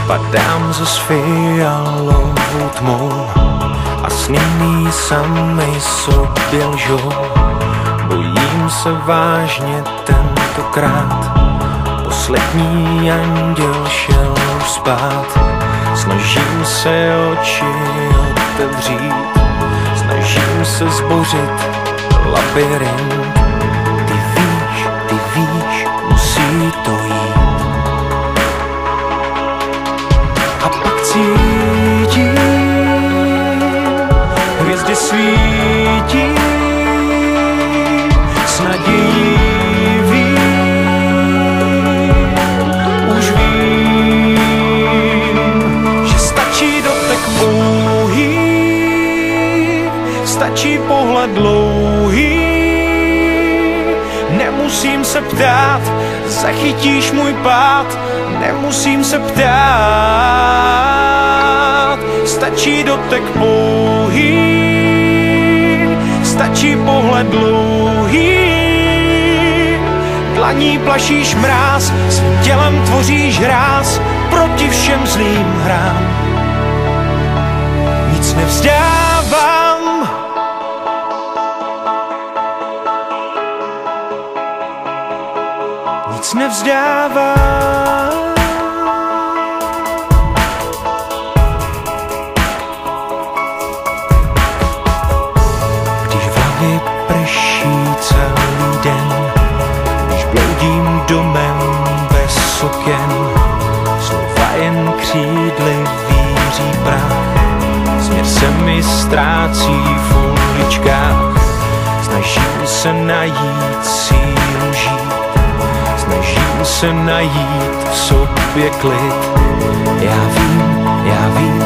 Padám ze fialovou tmou a sny sami sobě lžou. Bojím se vážně tentokrát, poslední anděl šel už spát. Snažím se oči otevřít, snažím se zbořit labyrint. Ty víš, musí to jít. A pak cítím, hvězdy svítí, s nadějí vím, už vím, že stačí dotek pouhý, stačí pohled dlouhý. Nemusím se ptát, zachytíš můj pád, nemusím se ptát. Stačí dotek pouhý, stačí pohled dlouhý. Dlaní plašíš mráz, svým tělem tvoříš hráz proti všem zlým hrám. Nic nevzdávám, nic nevzdávám. Když v hlavě prší celý den, když bloudím domem bez oken, slova jen křídly víří prach, směr se mi ztrácí v uličkách. Snažím se najít sílu žít, snažím se najít v sobě klid. Já vím,